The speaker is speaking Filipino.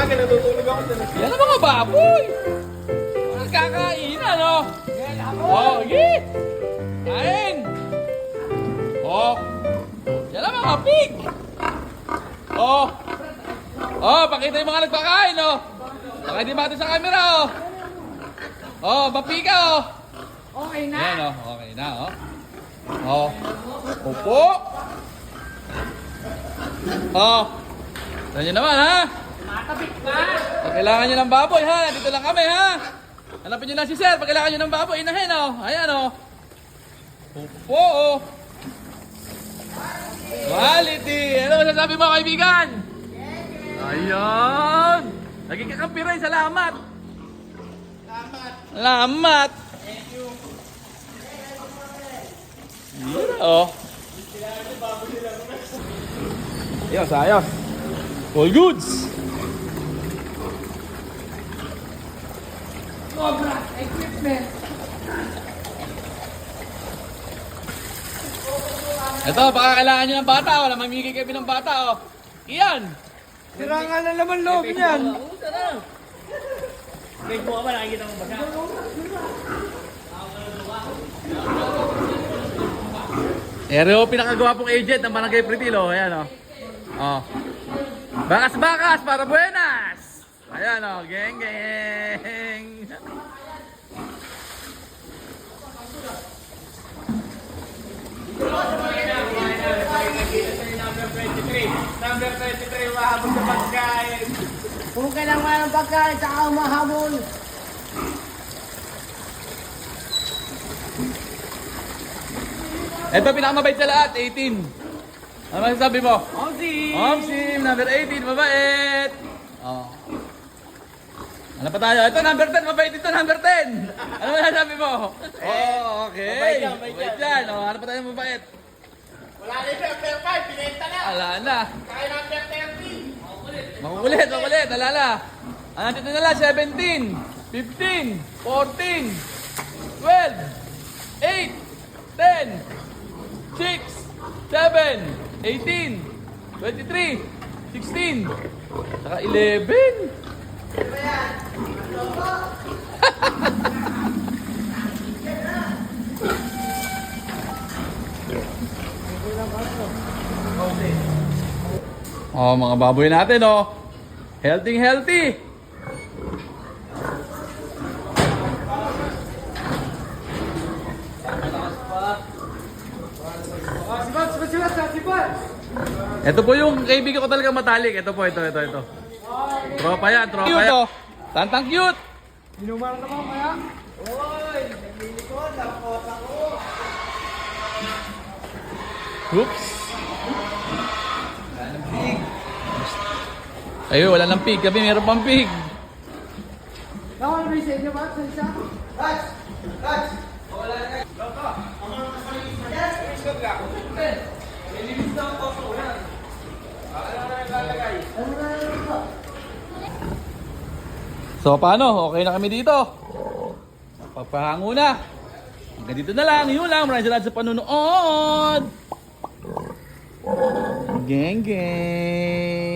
umaga, natutulog ako sa Yan ang mga baboy. Mga kakain, ano? Oh, okay. Kain. Oh. Yan ang mga pig. Oh. Oh, pakita yung mga nagpakain, oh. Baka hindi mati sa camera, oh. Oh, mapiga, oh. Okay na. Yan, oh. Okay na, oh. Oh. Upo. Oh. Tignan nyo naman, ha? Matabik ka. Pag kailangan nyo ng baboy, ha? Dito lang kami, ha? Hanapin nyo lang si Sir. Pag kailangan nyo ng baboy, inahin, oh. Ayan, oh. Upo, oh. Quality. Ano masasabi mo, kaibigan? Ayan. Naging kakampi rin. Salamat. Salamat. Thank you. Yun, oh. Ayos, ayos. All goods. Cobra equipment. Ito, baka kailangan nyo ng bata, oh. Wala mamigay kayo ng bata, oh. Iyan. Sira nga na naman loob niyan. May buka ba? Nakikita mo ba siya? Ero, pinakagawa pong agent ng Barangay Pritilo. Ayan, oh. Oh. Bakas, bakas, para buenas. Ayan, oh. Geng, geng. Number 23, mahabol sa pagkain. Kung kailangan ng pagkain, saka umahabol. Ito, pinakamabait sa lahat, 18. Ano masasabi mo? Omsi! Omsim, number 18, mabait. Oh. Ano pa tayo? Ito, number 10, mabait ito, number 10. Ano masasabi mo? Oh, okay. Mabait yan, mabait yan. yan. Oh, ano pa tayo mabait? Wala na yung number 5, pinenta na. Ala na. Kaya number 30. Makukulit, makulit, alala. Ano dito na lang, 17, 15, 14, 12, 8, 10, 6, 7, 18, 23, 16, saka 11. Oh, mga baboy natin, oh. Healthy, healthy. Ito po yung kaibigan ko talaga matalik. Ito po, ito. Tropa yan, tropa yan. Cute, oh. Tantang cute. Inuman na mo kaya? Oy, naglilikod, lakot ako. Oops. Ayun, wala ng pig. Kami meron pang pig. Ako na sa inyo ba? Sa isa? Touch! Touch! Wala na kayo. Loko! Ang mga kasalit sa dyan, iskog lang. May limit na ang poso. Yan. Ano na naglalagay? Ano na lang ito? So, paano? Okay na kami dito. Papahango na. Hanggang dito na lang. Yun lang. Maraming salamat sa panunood. Geng, geng.